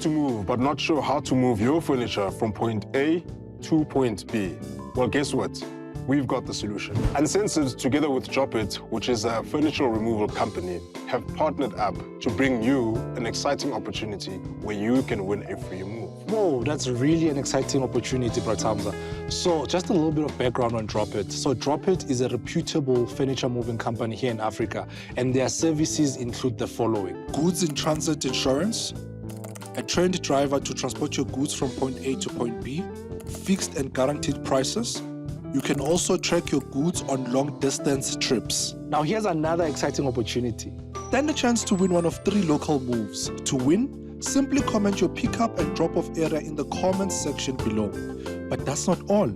to move, but not sure how to move your furniture from point A to point B? Well, guess what? We've got the solution. Uncensored, together with Drop It, which is a furniture removal company, have partnered up to bring you an exciting opportunity where you can win a free move. Whoa, that's really an exciting opportunity, Bratamza. So just a little bit of background on Drop It. So Drop It is a reputable furniture moving company here in Africa, and their services include the following: goods in transit insurance, a trained driver to transport your goods from point A to point B, fixed and guaranteed prices. You can also track your goods on long-distance trips. Now here's another exciting opportunity. Stand a chance to win one of 3 local moves. To win, simply comment your pickup and drop-off area in the comments section below. But that's not all.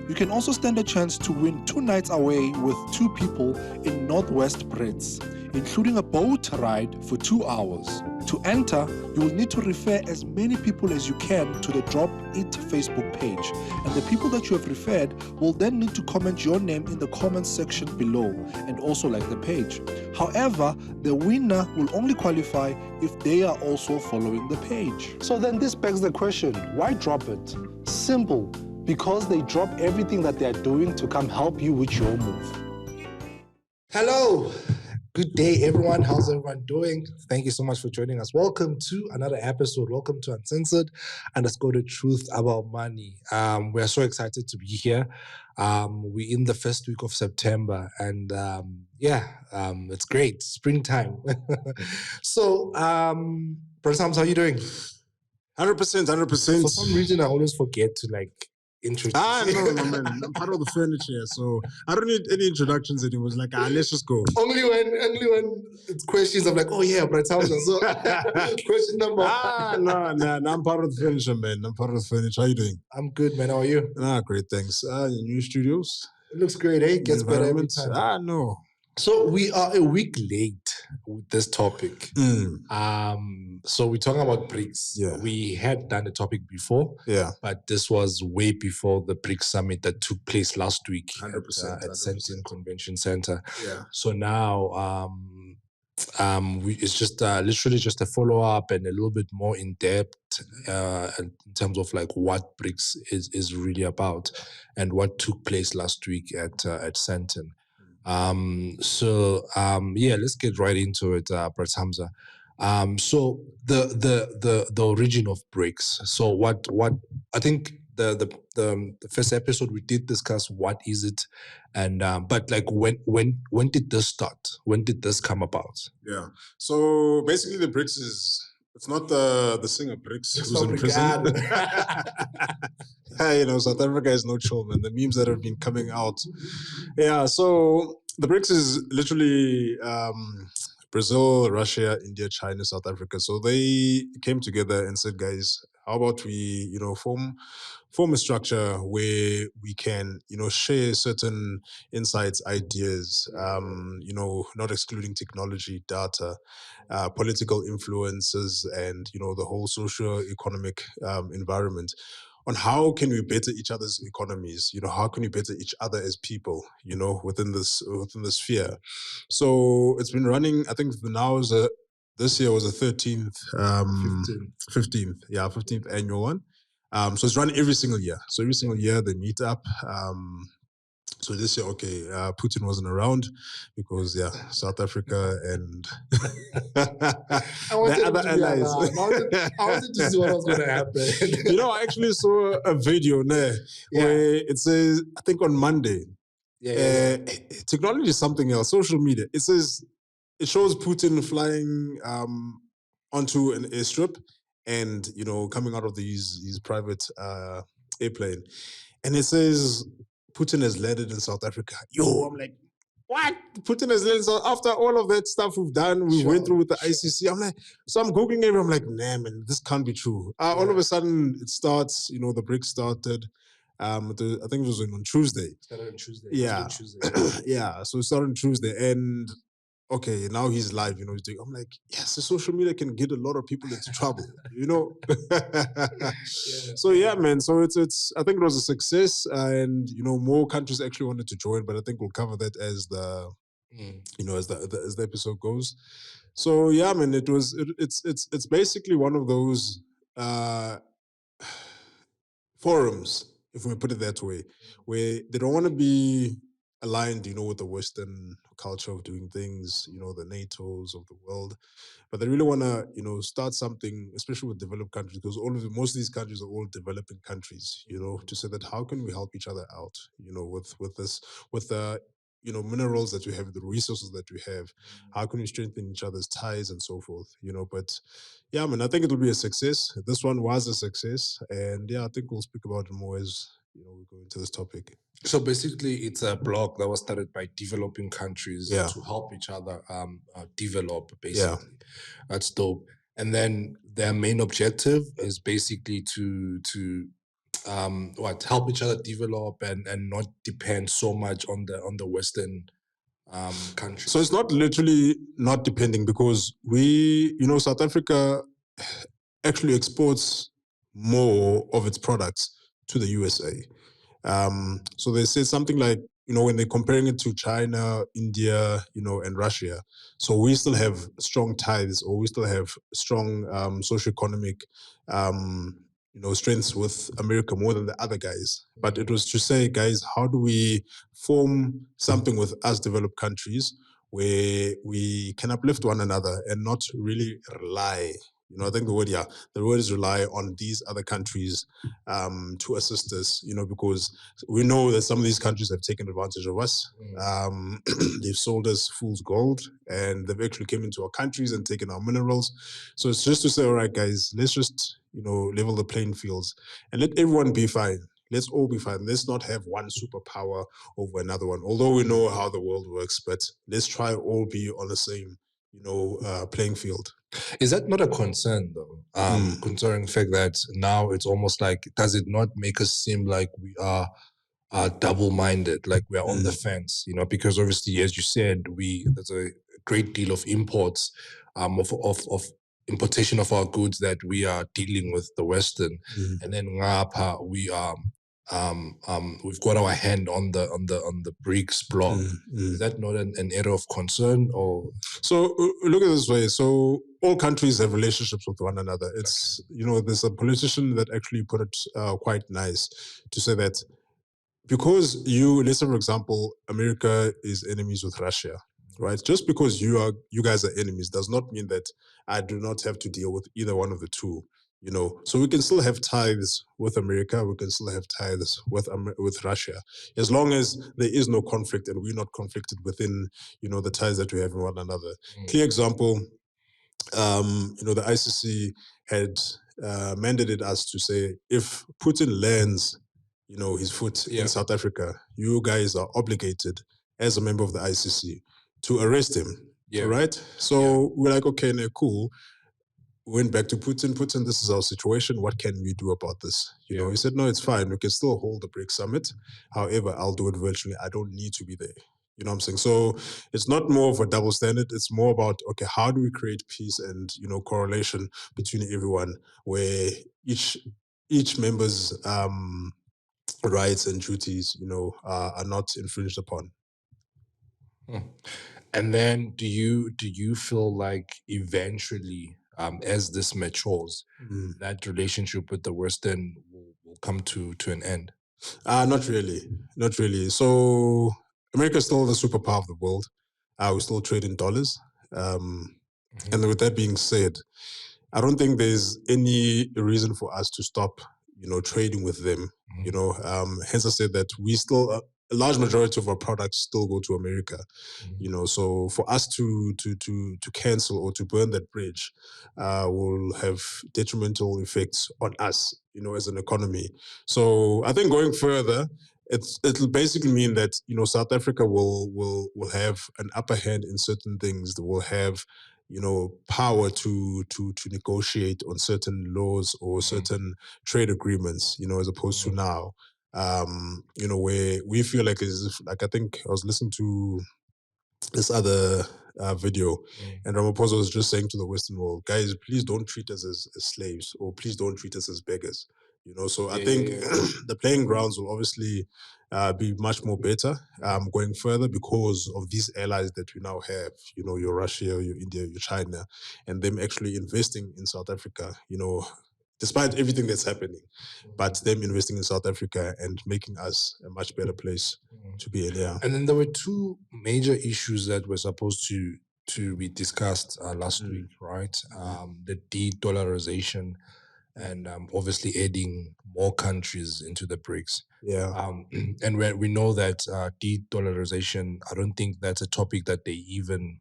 You can also stand a chance to win 2 nights away with 2 people in Northwest Brits, including a boat ride for 2 hours. To enter, you will need to refer as many people as you can to the Drop It Facebook page, and the people that you have referred will then need to comment your name in the comments section below and also like the page. However, the winner will only qualify if they are also following the page. So then this begs the question, why Drop It? Simple, because they drop everything that they are doing to come help you with your move. Hello. Good day, everyone. How's everyone doing? Thank you so much for joining us. Welcome to another episode. Welcome to Uncensored _ the truth about money. We're so excited to be here. We're in the first week of September, and it's great. Springtime. So, Brother Sams, how are you doing? 100%. For some reason, I always forget to introduce. No, man. I'm part of the furniture, so I don't need any introductions anymore. It's like, let's just go. Only when it's questions, I'm like, oh yeah, Brother Sams. So, question number. No, I'm part of the furniture, man. I'm part of the furniture. How you doing? I'm good, man. How are you? Great, thanks. Your new studios? It looks great, eh? Gets better every time. No. So we are a week late with this topic. So we're talking about BRICS. Yeah. We had done a topic before, but this was way before the BRICS Summit that took place last week 100%, at Sentin Convention Center. Yeah. So now it's just literally just a follow-up and a little bit more in-depth in terms of what BRICS is really about and what took place last week at Sentin. Let's get right into it, Brett Hamza. So the origin of BRICS. So what I think the first episode we did discuss what is it, and but when did this start? When did this come about? Yeah. So basically, the BRICS is. It's not the singer BRICS who's in prison. South Africa is no chill, man. The memes that have been coming out. Yeah, so the BRICS is literally Brazil, Russia, India, China, South Africa. So they came together and said, guys, how about we, form a structure where we can, share certain insights, ideas, not excluding technology, data, political influences, and, the whole socio-economic environment on how can we better each other's economies, how can we better each other as people, within this sphere. So it's been running, I think now this year was the 13th, 15th annual one. So it's run every single year. So every single year they meet up. So this year, Putin wasn't around because South Africa and the other allies. I wanted to see what was going to happen. I actually saw a video where it says, I think on Monday, technology is something else, social media. It shows Putin flying onto an airstrip and, coming out of his private airplane. And it says, Putin has landed in South Africa. I'm like, what? Putin has landed. So after all of that stuff we've done, we went through with the ICC. I'm like, so I'm Googling it. I'm like, nah, man, this can't be true. All of a sudden it starts, the BRICS started. I think it was on Tuesday. Started on Tuesday. Yeah. So it started on Tuesday. And now he's live, he's doing. I'm like, yes, the social media can get a lot of people into trouble, So man. So it's. I think it was a success, and more countries actually wanted to join, but I think we'll cover that as the, as the episode goes. So man, it's basically one of those forums, if we put it that way, where they don't want to be aligned, with the Western culture of doing things, the NATOs of the world, but they really want to, start something, especially with developed countries, because most of these countries are all developing countries, to say that how can we help each other out, with this, with the, minerals that we have, the resources that we have, how can we strengthen each other's ties and so forth, but yeah, I think it will be a success. This one was a success, and yeah, I think we'll speak about it more as, we go into this topic. So basically, it's a blog that was started by developing countries Yeah. to help each other develop, Yeah. basically. That's dope. And then their main objective is basically to help each other develop and not depend so much on the Western countries. So it's not literally not depending, because we, South Africa actually exports more of its products to the USA. So they say something like, when they're comparing it to China, India, and Russia, so we still have strong ties, or we still have strong socioeconomic, strengths with America more than the other guys. But it was to say, guys, how do we form something with us developed countries where we can uplift one another and not really rely, I think the word is rely on these other countries to assist us, because we know that some of these countries have taken advantage of us. They've sold us fool's gold, and they've actually came into our countries and taken our minerals. So it's just to say, all right, guys, let's just, level the playing fields and let everyone be fine. Let's all be fine. Let's not have one superpower over another one. Although we know how the world works, but let's try all be on the same, playing field. Is that not a concern, though? Considering the fact that now it's almost like, does it not make us seem like we are double-minded, like we're on the fence? Because obviously, as you said, there's a great deal of imports, of importation of our goods that we are dealing with the Western, and then ngapha we are. We've got our hand on the BRICS bloc. Is that not an area of concern? Or so look at it this way. So all countries have relationships with one another. It's there's a politician that actually put it quite nice to say that because let's say for example, America is enemies with Russia, right? Just because you guys are enemies does not mean that I do not have to deal with either one of the two. So we can still have ties with America. We can still have ties with Russia, as long as there is no conflict and we're not conflicted within, the ties that we have with one another. Clear example, the ICC had mandated us to say, if Putin lands, his foot in South Africa, you guys are obligated as a member of the ICC to arrest him. Right? So we're like, okay, no, cool. Went back to Putin. Putin, this is our situation. What can we do about this? He said, no, it's fine. We can still hold the BRICS Summit. However, I'll do it virtually. I don't need to be there. You know what I'm saying? So it's not more of a double standard. It's more about, okay, how do we create peace and, correlation between everyone where each member's rights and duties, are not infringed upon. And then do you feel like eventually, as this matures, that relationship with the Western will come to an end? Not really. Not really. So America is still the superpower of the world. We still trade in dollars. And with that being said, I don't think there's any reason for us to stop, trading with them. Hence I said that we still a large majority of our products still go to America. So for us to cancel or to burn that bridge will have detrimental effects on us, as an economy. So I think going further, it'll basically mean that South Africa will have an upper hand in certain things. That will have power to negotiate on certain laws or certain trade agreements. As opposed to now, where we feel like I think I was listening to this other video, and Ramaphosa was just saying to the Western world, guys, please don't treat us as slaves, or please don't treat us as beggars. So I think the playing grounds will obviously be much more better going further because of these allies that we now have, your Russia, your India, your China, and them actually investing in South Africa, despite everything that's happening, but them investing in South Africa and making us a much better place to be in. Yeah. And then there were two major issues that were supposed to be discussed last week, right? The de-dollarization and obviously adding more countries into the BRICS. Yeah. And we know that de-dollarization, I don't think that's a topic that they even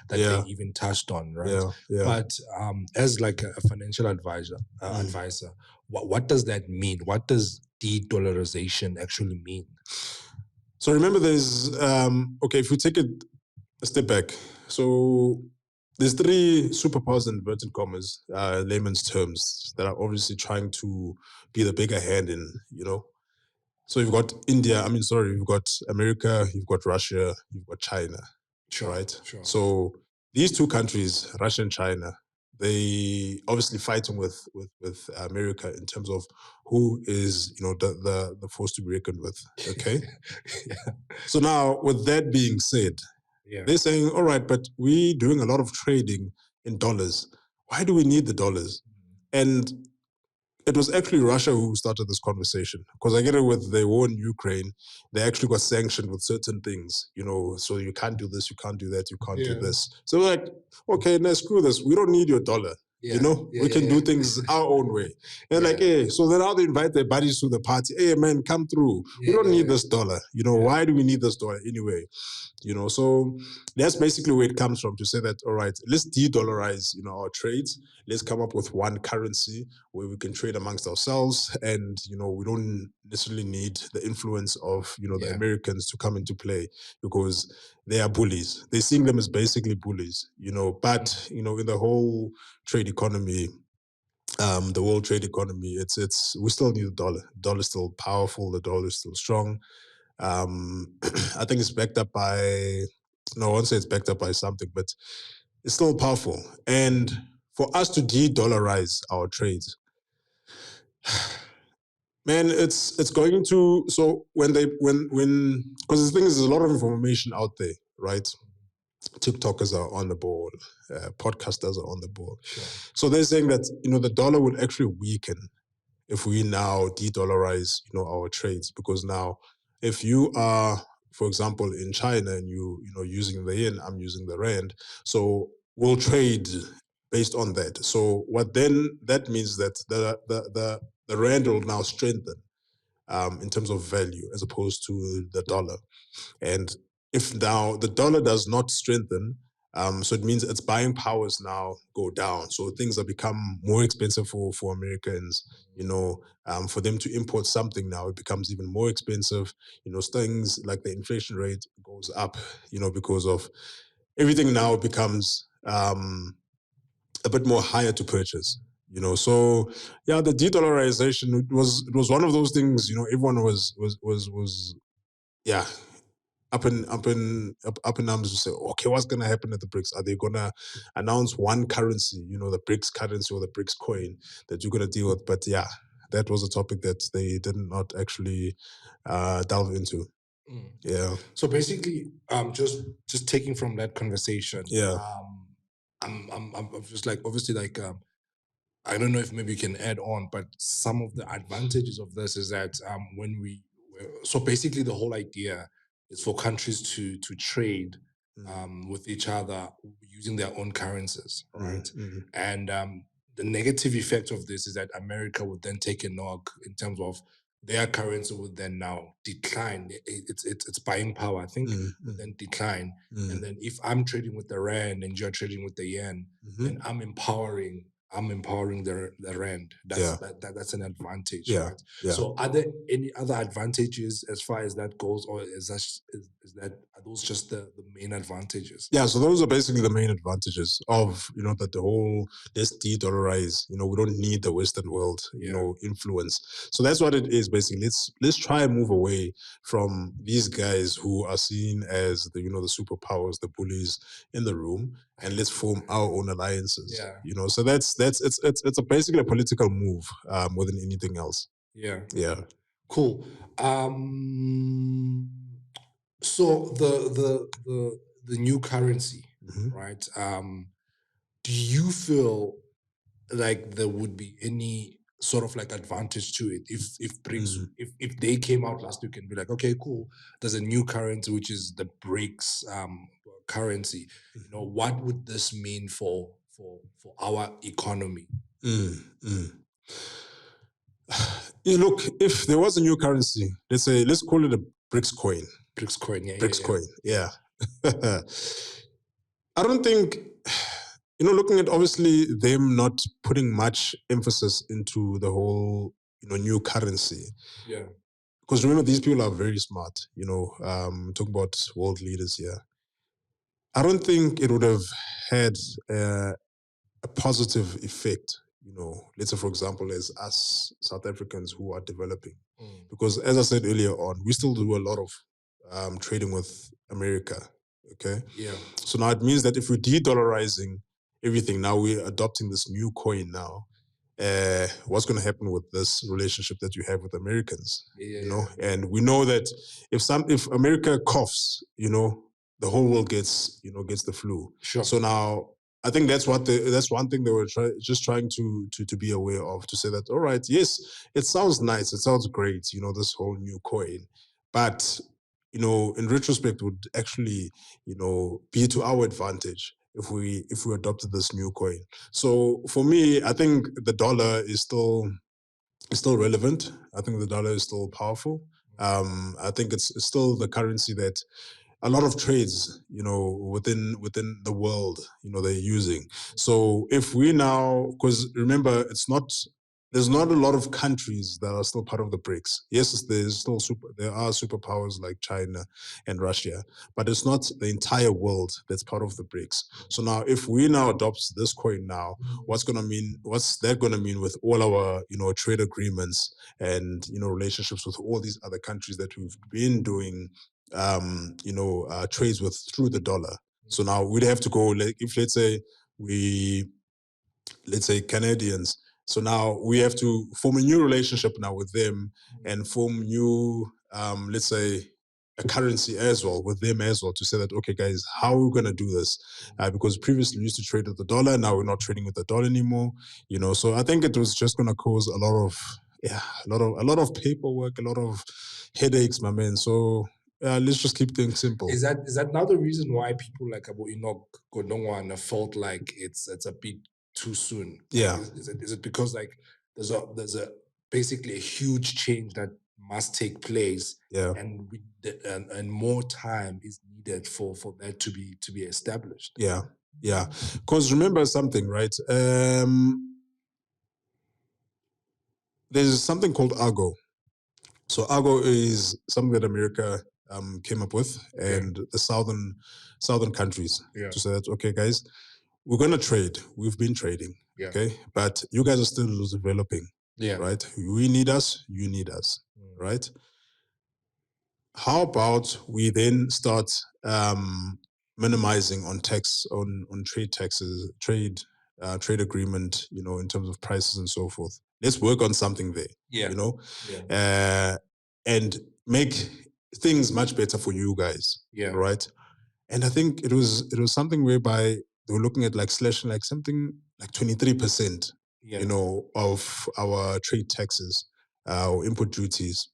they even touched on, right? Yeah. Yeah. But as like a financial advisor, what does that mean? What does de-dollarization actually mean? So remember, there's okay. If we take it a step back, so there's three superpowers in inverted commas, layman's terms, that are obviously trying to be the bigger hand in, So you've got India. You've got America, you've got Russia, you've got China, right? Sure. So these two countries, Russia and China, they obviously fighting with America in terms of who is the force to be reckoned with. Okay. Yeah. So now, with that being said, they're saying, all right, but we're doing a lot of trading in dollars. Why do we need the dollars? And it was actually Russia who started this conversation, because I get it, with the war in Ukraine, they actually got sanctioned with certain things, so you can't do this, you can't do that, you can't do this. So we're like, okay, now screw this. We don't need your dollar. We can do things our own way. And like, hey, so then now they invite their buddies to the party. Hey, man, come through. We don't need this dollar. Why do we need this dollar anyway? So that's basically where it comes from, to say that, all right, let's de-dollarize, our trades. Let's come up with one currency where we can trade amongst ourselves, and we don't necessarily need the influence of the Americans to come into play, because they are bullies. They're seeing them as basically bullies, but in the whole trade economy, the world trade economy, it's we still need the dollar. The dollar is still powerful, the dollar is still strong. I think it's backed up by, no, I won't say it's backed up by something, but it's still powerful. And for us to de-dollarize our trades, man, it's going to, so when because the thing is, there's a lot of information out there, right? TikTokers are on the ball, podcasters are on the ball. Sure. So they're saying that, the dollar will actually weaken if we now de-dollarize, our trades, because now, if you are, for example, in China, and using the yen, I'm using the rand, so we'll trade based on that. So what then that means, that the rand will now strengthen in terms of value, as opposed to the dollar. And if now the dollar does not strengthen, so it means its buying powers now go down. So things have become more expensive for Americans. For them to import something now, it becomes even more expensive. Things like the inflation rate goes up. Because of everything now becomes a bit more higher to purchase. So yeah, the de-dollarization, it was one of those things. Everyone was yeah, up in arms to say, okay, what's going to happen at the BRICS? Are they going to announce one currency, the BRICS currency or the BRICS coin that you're going to deal with? But yeah, that was a topic that they did not actually delve into. Yeah. So basically, just taking from that conversation, I'm just like, obviously, like, I don't know if maybe you can add on, but some of the advantages of this is that so basically the whole idea is for countries to trade with each other using their own currencies, right? And the negative effect of this is that America would then take a knock in terms of their currency would then now decline. Its buying power, I think, would then decline. And then if I'm trading with the rand and you're trading with the yen, then I'm empowering the rand. That's an advantage, right? So are there any other advantages as far as that goes, or are those just the main advantages? Yeah, so those are basically the main advantages of that the whole, let's de-dollarize. We don't need the Western world influence. So that's what it is basically. Let's try and move away from these guys who are seen as the the superpowers, the bullies in the room, and let's form our own alliances. So that's it's basically a political move more than anything else. Yeah. Cool. So the new currency, right? Do you feel like there would be any sort of like advantage to it if BRICS if they came out last week and be like, okay, cool, there's a new currency which is the BRICS currency. You know, what would this mean for our economy? Yeah, look, if there was a new currency, let's call it a BRICS coin. BRICS coin, yeah, BRICS coin, yeah. I don't think, looking at obviously them not putting much emphasis into the whole, new currency. Yeah. Because remember, these people are very smart, talk about world leaders here. I don't think it would have had a positive effect, let's say, for example, as us South Africans who are developing. Because as I said earlier on, we still do a lot of trading with America, okay? Yeah. So now it means that if we're de-dollarizing everything, now we're adopting this new coin now, what's going to happen with this relationship that you have with Americans? And we know that if America coughs, the whole world gets the flu. Sure. So now I think that's one thing they were just trying to be aware of, to say that, all right, yes, it sounds nice, it sounds great, this whole new coin, but in retrospect would actually be to our advantage if we adopted this new coin. So for me, I think the dollar is still relevant. I think the dollar is still powerful. I think it's still the currency that a lot of trades, within the world, they're using. So if we now, because remember, there's not a lot of countries that are still part of the BRICS. Yes, there are superpowers like China and Russia, but it's not the entire world that's part of the BRICS. So now, if we now adopt this coin now, what's that gonna mean with all our, trade agreements and, relationships with all these other countries that we've been doing trades with through the dollar? So now we'd have to go, like, if let's say Canadians. So now we have to form a new relationship now with them and form new, let's say, a currency as well with them as well, to say that, okay, guys, how are we going to do this? Because previously we used to trade with the dollar. Now we're not trading with the dollar anymore. So I think it was just going to cause a lot of paperwork, a lot of headaches, my man. So let's just keep things simple. Is that now the reason why people like Abu Enoch Godongwana felt like it's a bit too soon? Yeah. Is it because like there's a basically a huge change that must take place, and more time is needed for that to be established? Yeah. Because remember something, right? There's something called ARGO. So ARGO is something that America came up with, and the southern countries, to say that, okay, guys, we're gonna trade. We've been trading, okay, but you guys are still developing, right? We need us, you need us, right? How about we then start minimizing on trade taxes, trade agreement, in terms of prices and so forth. Let's work on something there, and make things much better for you guys, right? And I think it was something whereby they were looking at like slashing like something like 23%, of our trade taxes, or input duties.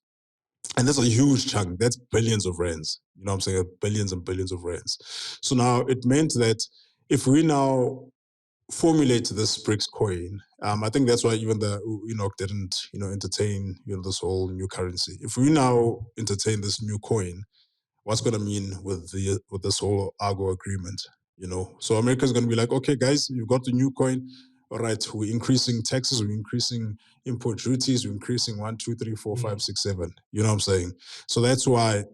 And that's a huge chunk. That's billions of rands. You know what I'm saying? Billions and billions of rands. So now it meant that if we now formulate this BRICS coin, I think that's why even the Enoch didn't entertain this whole new currency. If we now entertain this new coin, what's going to mean with this whole ARGO agreement? So America's going to be like, okay, guys, you've got the new coin. All right, we're increasing taxes, we're increasing import duties, we're increasing 1, 2, 3, 4, 5, 6, 7. You know what I'm saying? So that's why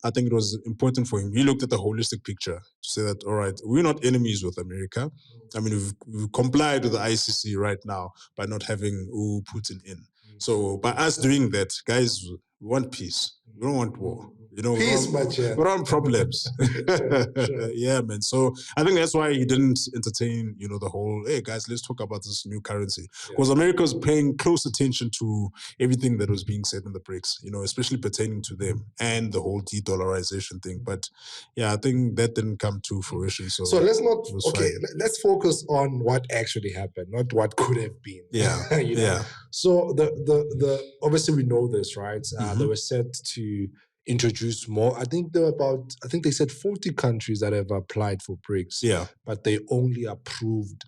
I think it was important for him. He looked at the holistic picture to say that, all right, we're not enemies with America. I mean, we've complied with the ICC right now by not having Putin in. So by us doing that, guys, we want peace. We don't want war. Peace, my chair. Without problems. Sure. Yeah, man. So I think that's why he didn't entertain, the whole, hey guys, let's talk about this new currency. Because America was paying close attention to everything that was being said in the BRICS, especially pertaining to them and the whole de-dollarization thing. But yeah, I think that didn't come to fruition. So let's not, it was fine. let's focus on what actually happened, not what could have been. Yeah. Yeah. So the obviously we know this, right? They Mhm. were set to introduce more. I think they said 40 countries that have applied for BRICS. Yeah. But they only approved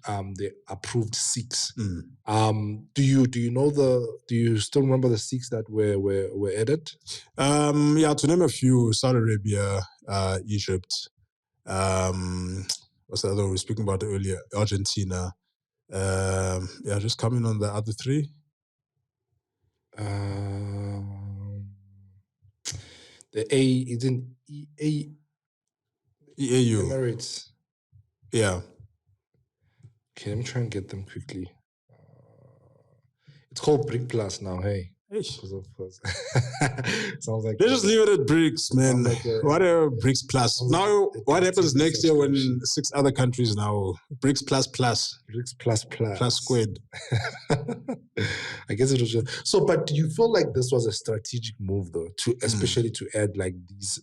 6. Mm. Do you still remember the 6 that were added? Yeah, to name a few: Saudi Arabia, Egypt, what's the other one we were speaking about earlier? Argentina. Yeah, just coming on the other 3. The A isn't EAU. Emirates. Yeah. Okay, let me try and get them quickly. It's called BRIC Plus now, hey. Sounds like Let's just leave it at BRICS, man. What are BRICS Plus? Now, what happens next year when 6 other countries now? BRICS Plus Plus. BRICS Plus Plus. Plus squared. I guess it was just... So, but do you feel like this was a strategic move, though, especially to add like these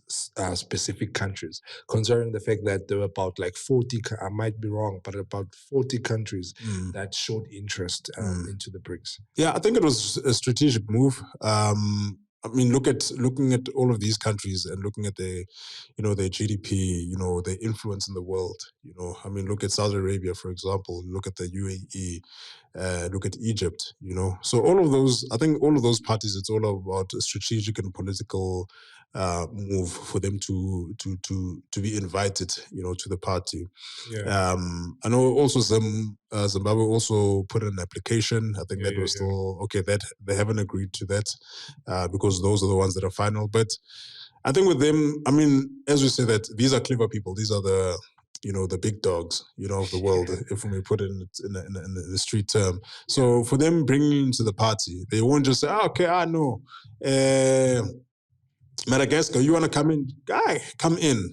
specific countries, considering the fact that there were about like 40, I might be wrong, but about 40 countries that showed interest into the BRICS? Yeah, I think it was a strategic move. I mean, looking at all of these countries and looking at their GDP, their influence in the world. I mean, look at Saudi Arabia, for example. Look at the UAE. Look at Egypt. So all of those, I think, all of those parties, it's all about a strategic and political move for them to be invited, to the party. Yeah. I know also Zimbabwe also put in an application. I think that was still okay. That they haven't agreed to that because those are the ones that are final. But I think with them, I mean, as we say that these are clever people. These are the the big dogs, of the world, if we may put it in the street term. So for them bringing into the party, they won't just say, okay, I know. Madagascar, you want to come in? Guy, come in.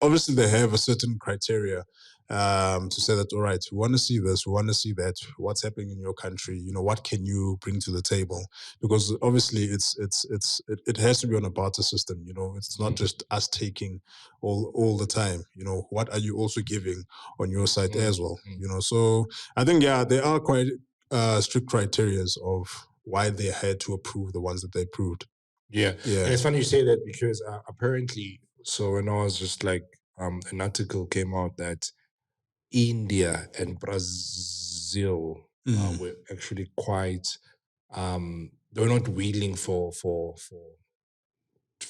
Obviously they have a certain criteria to say that, all right, we want to see this, we want to see that, what's happening in your country, what can you bring to the table? Because obviously it has to be on a barter system, it's not just us taking all the time, what are you also giving on your side as well, So I think, there are quite strict criterias of why they had to approve the ones that they approved. Yeah. And it's funny you say that because apparently, so when I was just like, an article came out that India and Brazil were actually quite, they were not willing for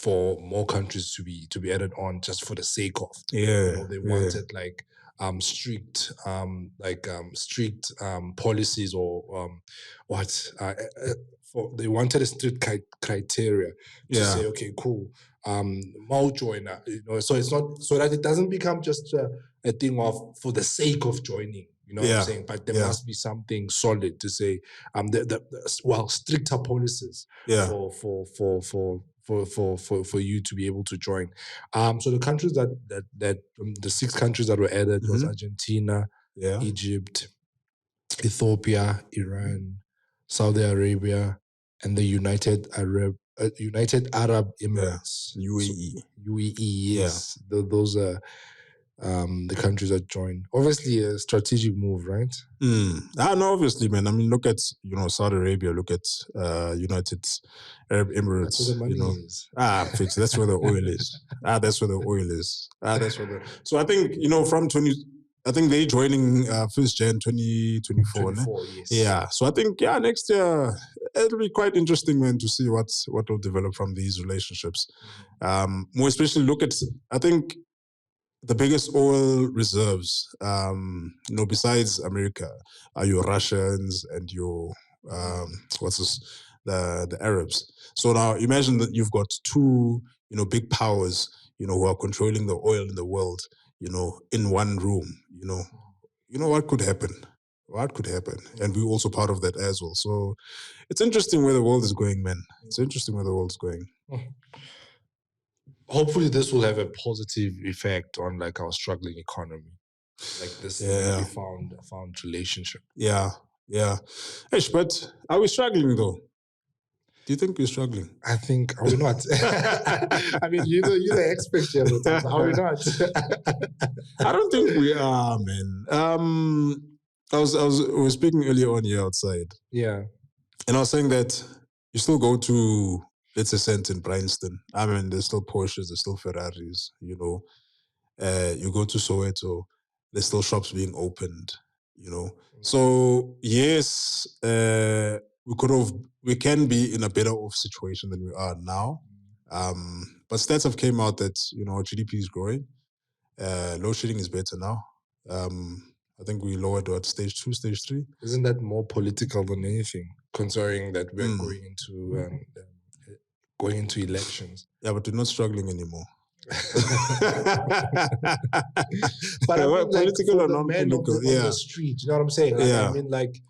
more countries to be added on just for the sake of, they wanted like strict policies or they wanted a strict criteria to say, okay, cool, joiner, so it's not, so that it doesn't become just a thing of for the sake of joining, what I'm saying, but there must be something solid to say, stricter policies for you to be able to join. So the countries that the 6 countries that were added was Argentina, Egypt, Ethiopia, Iran, Saudi Arabia, and the United Arab Emirates, UAE. So, UAE, yes, those are the countries that joined. Obviously, a strategic move, right? No, obviously, man. I mean, look at Saudi Arabia. Look at United Arab Emirates. That's where the money is. Fix. That's where the oil is. That's where the oil is. That's where the. So I think from 20. I think they joining 1st Jan 2024. 24, yes. Yeah. So I think next year it'll be quite interesting, man, to see what will develop from these relationships. More especially look at, I think, the biggest oil reserves, besides America, are your Russians and your the Arabs. So now imagine that you've got 2, big powers, who are controlling the oil in the world, in one room. What could happen? What could happen? And we're also part of that as well. So it's interesting where the world is going, man. It's interesting where the world is going. hopefully this will have a positive effect on like our struggling economy, like this newly found relationship. Yeah. Hey, but are we struggling though? Do you think we're struggling? I think, are we not? I mean, you're the expert here, but are we not? I don't think we are, man. We were speaking earlier on here outside. Yeah. And I was saying that you still go to, let's say, Cent in Bryanston. I mean, there's still Porsches, there's still Ferraris, you know. You go to Soweto, there's still shops being opened, you know. So yes, we can be in a better off situation than we are now. But stats have came out that, you know, GDP is growing. Load shedding is better now. I think we lowered at stage 2, stage 3. Isn't that more political than anything, considering that we're going into elections? Yeah, but we're not struggling anymore. But I mean, like, political for or the men on non-political, the street, you know what I'm saying? Like, Yeah. I mean, like,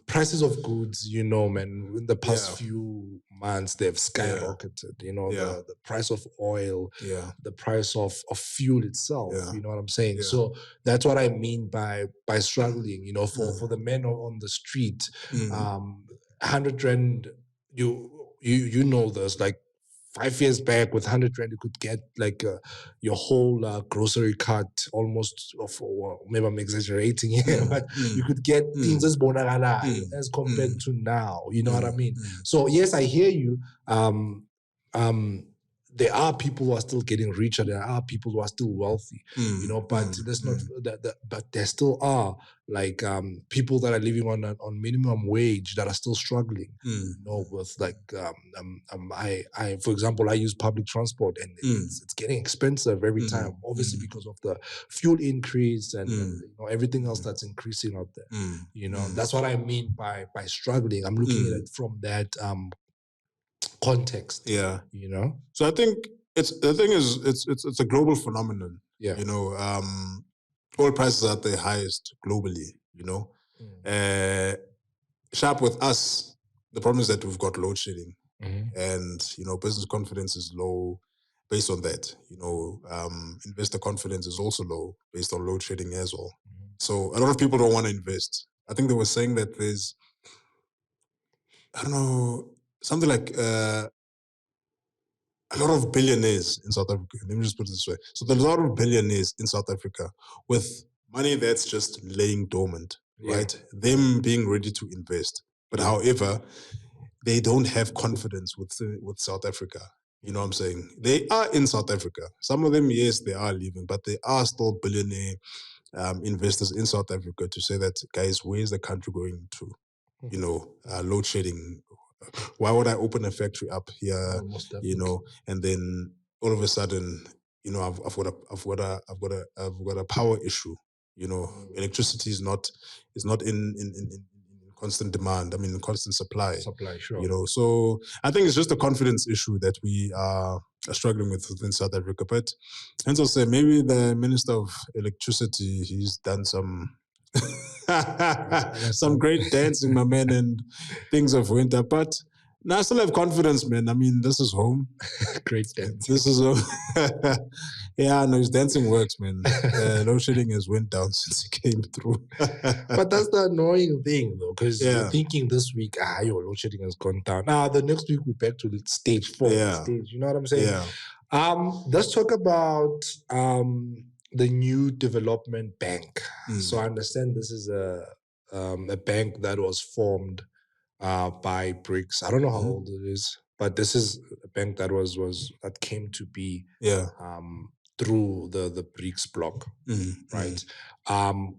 prices of goods, you know, man, in the past few months, they've skyrocketed, you know, the price of oil, the price of fuel itself, you know what I'm saying? Yeah. So that's what I mean by struggling, you know, for the men on the street, 100 rand, you know this, like 5 years back with 100 rand, you could get like your whole grocery cart almost, or maybe I'm exaggerating here, but you could get things as as compared to now, you know what I mean? So yes, I hear you. There are people who are still getting richer. There are people who are still wealthy, you know, but there's not that. But there still are like people that are living on minimum wage that are still struggling, you know, with like I for example, I use public transport and it's getting expensive every time, obviously because of the fuel increase and you know, everything else that's increasing out there. You know, that's what I mean by struggling. I'm looking at it from that context. Yeah. You know? So I think it's a global phenomenon. Yeah. You know, oil prices are at their highest globally, you know. Sharp with us, the problem is that we've got load shedding. And, you know, business confidence is low based on that. You know, investor confidence is also low based on load shedding as well. So a lot of people don't want to invest. I think they were saying that there's, I don't know, something like a lot of billionaires in South Africa. Let me just put it this way. So there's a lot of billionaires in South Africa with money that's just laying dormant, right? Them being ready to invest. But however, they don't have confidence with South Africa. You know what I'm saying? They are in South Africa. Some of them, yes, they are leaving, but they are still billionaire investors in South Africa to say that, guys, where's the country going to? You know, load shedding. Why would I open a factory up here? You know, and then all of a sudden, you know, I've got a power issue. You know, electricity is not in constant demand. I mean, constant supply. Sure. You know, so I think it's just a confidence issue that we are struggling with within South Africa. But hence I'll say maybe the Minister of Electricity, he's done some some great dancing, my man, and things have went up. But now I still have confidence, man. I mean, this is home. Great dancing. This is home. Yeah, no, his dancing works, man. Load shedding has went down since he came through. But that's the annoying thing, though, because you're thinking this week, your load shedding has gone down. The next week we're back to stage 4. You know what I'm saying? Yeah. Let's talk about the new development bank. So I understand this is a bank that was formed by BRICS. I don't know how old it is, but this is a bank that that came to be through the BRICS bloc, right?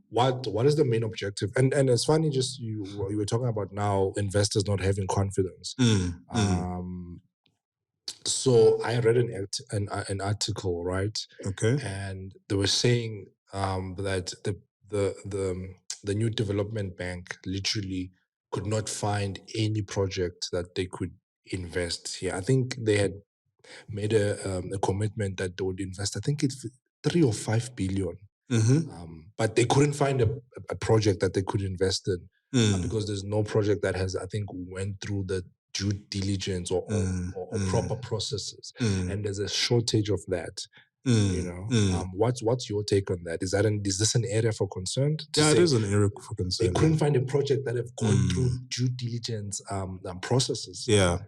What is the main objective? And it's funny, just you were talking about now investors not having confidence. So I read an article, right? Okay. And they were saying that the new development bank literally could not find any project that they could invest here. I think they had made a commitment that they would invest, I think it's 3 or 5 billion. But they couldn't find a project that they could invest in because there's no project that has, I think, went through the due diligence or proper processes, and there's a shortage of that. What's your take on that? Is this an area for concern? Yeah, it is an area for concern. They couldn't find a project that have gone through due diligence processes. Yeah.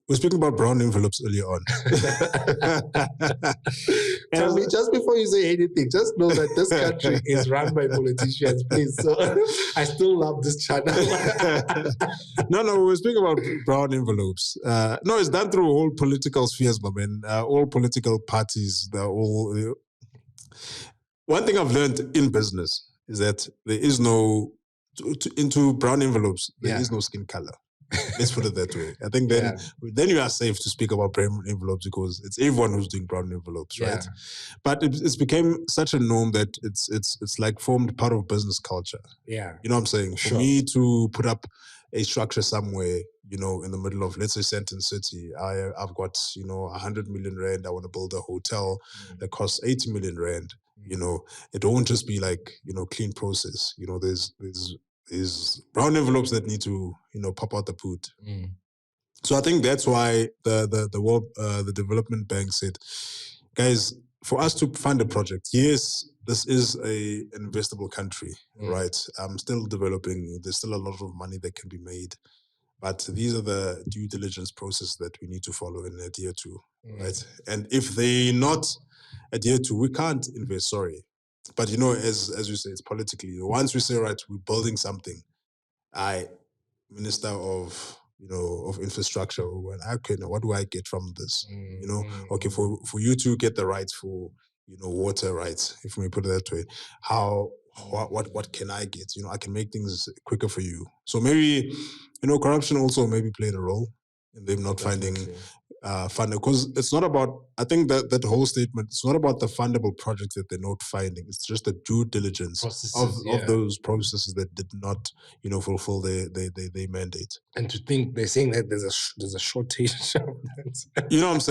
We're speaking about brown envelopes earlier on. Tell me, just before you say anything, just know that this country is run by politicians, please. So I still love this channel. No, we're speaking about brown envelopes. No, it's done through all political spheres, my man. All political parties, they're all... One thing I've learned in business is that there is no... into brown envelopes, there is no skin color. Let's put it that way. I think then you are safe to speak about brown envelopes because it's everyone who's doing brown envelopes, right? But it's became such a norm that it's like formed part of business culture. Yeah. You know what I'm saying? For me to put up a structure somewhere, in the middle of, let's say, Sandton City, I've got, 100 million rand. I want to build a hotel that costs 80 million rand. It won't just be like, clean process. There's brown envelopes that need to, pop out the put. So I think that's why the development bank said, guys, for us to fund a project, yes, this is an investable country, right? I'm still developing. There's still a lot of money that can be made. But these are the due diligence processes that we need to follow and adhere to, right? And if they not adhere to, we can't invest, sorry. But, as you say, it's politically. Once we say, right, we're building something, Minister of infrastructure, okay, now what do I get from this? Okay, for you to get the rights for, water rights, if we put it that way, what can I get? I can make things quicker for you. So maybe, corruption also maybe played a role in them not finding funding, because it's not about, I think that whole statement, it's not about the fundable projects that they're not finding. It's just the due diligence of those processes that did not, fulfill their mandate. And to think they're saying that there's a shortage of that. You know what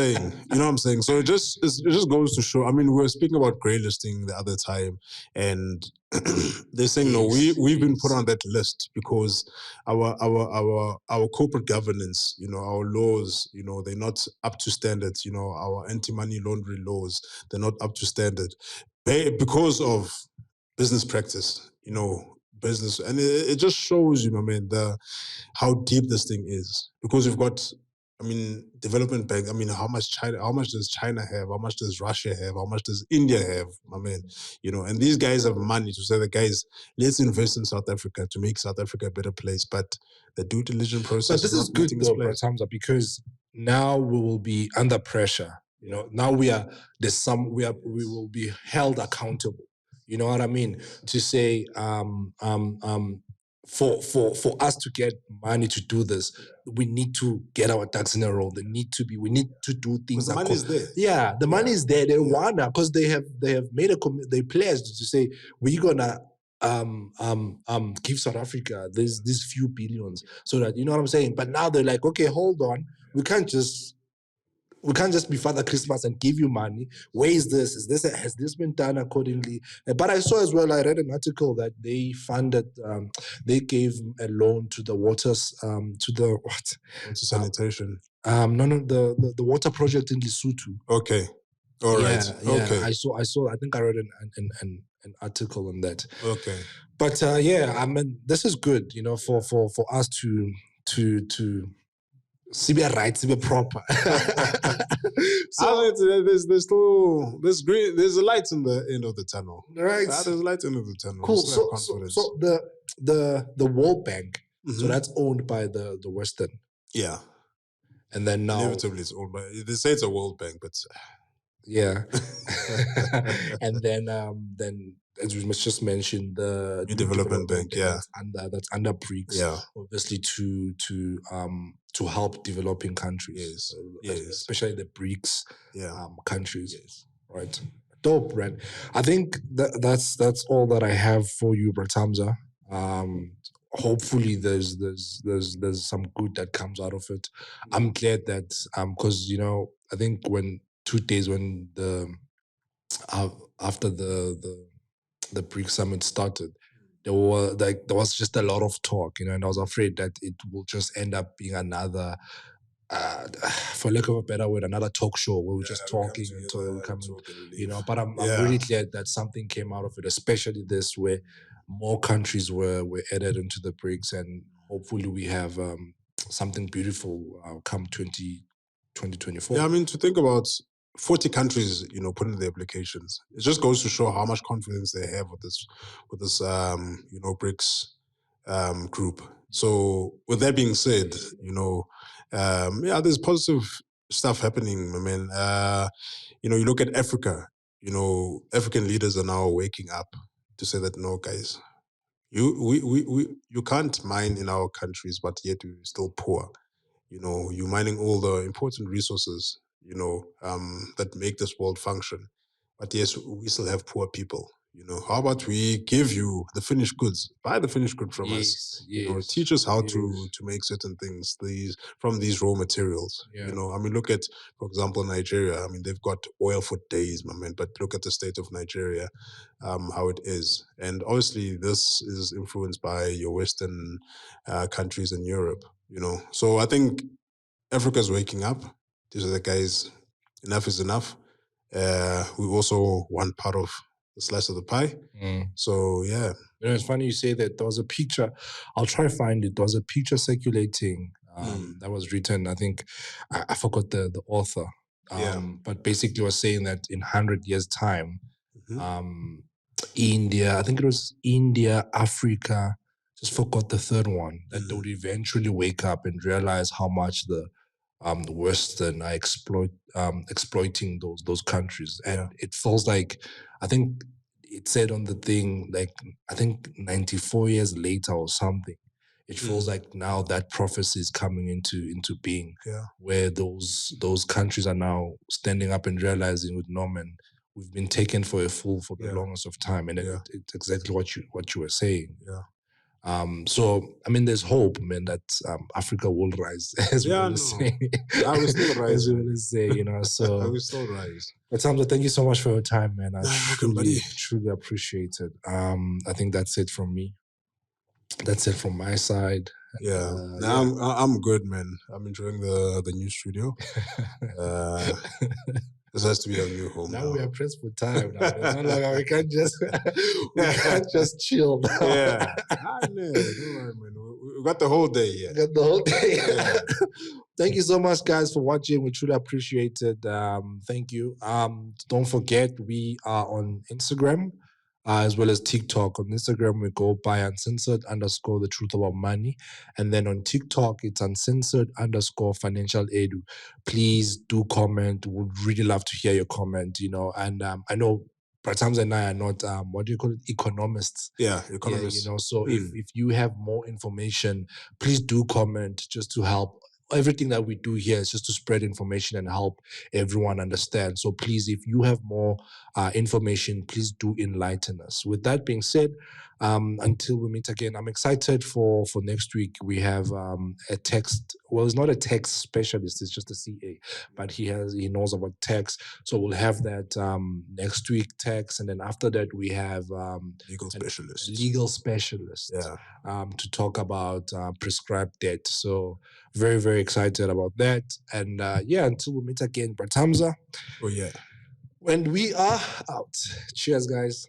I'm saying? So it just goes to show. I mean, we were speaking about grey listing the other time, and they're saying no, we've been put on that list because our corporate governance, our laws, they're not up to standards. Our anti-money laundering laws, they're not up to standard because of business practice. Business, and it just shows you, my man, how deep this thing is, because we've got, development bank. How much does China have? How much does Russia have? How much does India have, my man? And these guys have money to say, the guys, let's invest in South Africa to make South Africa a better place. But the due diligence process. But this is good though, Hamza, because now we will be under pressure. Now we will be held accountable. You know what I mean? To say, for us to get money to do this, we need to get our ducks in a row. We need to do things. The money is there. Yeah, the money is there. They wanna, because they have made a commitment. They pledged to say, we're gonna give South Africa these few billions, so that, you know what I'm saying. But now they're like, okay, hold on, we can't just be Father Christmas and give you money. Where is this? Has this been done accordingly? But I saw as well, I read an article that they funded, they gave a loan to the waters, to the what? Water sanitation. No, the water project in Lesotho. Okay. All right. Yeah. Okay. I saw. I think I read an article on that. Okay. But this is good, for us to be right, to be proper. So there's a light in the end of the tunnel. Right. There's a light in the tunnel. Cool. So the World Bank, so that's owned by the Western. Yeah. And then now inevitably it's owned by, they say it's a World Bank, but yeah. And then as we just mentioned, the New Development Bank, that's under BRICS, yeah, obviously to help developing countries, especially the BRICS countries, right? Dope, right? I think that's all that I have for you, Bratamza. Hopefully there's some good that comes out of it. I'm glad that because I think when 2 days when after the BRICS Summit started, there was just a lot of talk, and I was afraid that it will just end up being another, for lack of a better word, another talk show where we're just talking until we come, But I'm really glad that something came out of it, especially this, where more countries were added into the BRICS, and hopefully we have something beautiful come 2024. Yeah, I mean, to think about 40 countries, put in the applications, it just goes to show how much confidence they have with this, BRICS group. So with that being said, there's positive stuff happening. I mean, you look at Africa, African leaders are now waking up to say that, no, guys, you can't mine in our countries, but yet we're still poor. You're mining all the important resources, that make this world function. But yes, we still have poor people. How about we give you the finished goods, buy the finished good from us, teach us how to make certain things from these raw materials. I mean, look at, for example, Nigeria. I mean, they've got oil for days, my man, but look at the state of Nigeria, how it is. And obviously this is influenced by your Western countries in Europe, So I think Africa's waking up. These are the guys, enough is enough. We also want part of the slice of the pie. So yeah. It's funny you say that. There was a picture, I'll try to find it. There was a picture circulating that was written, I think, I forgot the author. But basically was saying that in 100 years' time, India, I think it was India, Africa, just forgot the third one, that they would eventually wake up and realize how much the Western are exploiting those countries. And it feels like, I think it said on the thing, like, I think 94 years later or something, it feels like now that prophecy is coming into being, where those countries are now standing up and realizing with Norman, we've been taken for a fool for the longest of time. And it's exactly what you were saying. So I mean, there's hope, man, that Africa will rise, as we always say. I will still rise. As we always say, So I will still rise. But Samza, thank you so much for your time, man. I truly appreciate it. I think that's it from me. That's it from my side. I'm good, man. I'm enjoying the new studio. This has to be our new home. Now we are pressed for time. Now. It's not like we can't just chill now. Don't worry, man. We got the whole day. Got the whole day. Thank you so much, guys, for watching. We truly appreciate it. Thank you. Don't forget, we are on Instagram as well as TikTok. On Instagram, we go by uncensored_the truth about money. And then on TikTok, it's uncensored_financial edu. Please do comment. Would really love to hear your comment, And I know Prathamza and I are not, what do you call it, economists. Economists. So if you have more information, please do comment just to help. Everything that we do here is just to spread information and help everyone understand. So please, if you have more information, please do enlighten us. With that being said, until we meet again, I'm excited for next week. We have a text. Well, it's not a text specialist. It's just a CA, but he knows about text. So we'll have that next week text, and then after that we have legal specialist. To talk about prescribed debt. So very, very excited about that. And until we meet again, Prathamza. Oh yeah. When we are out. Cheers, guys.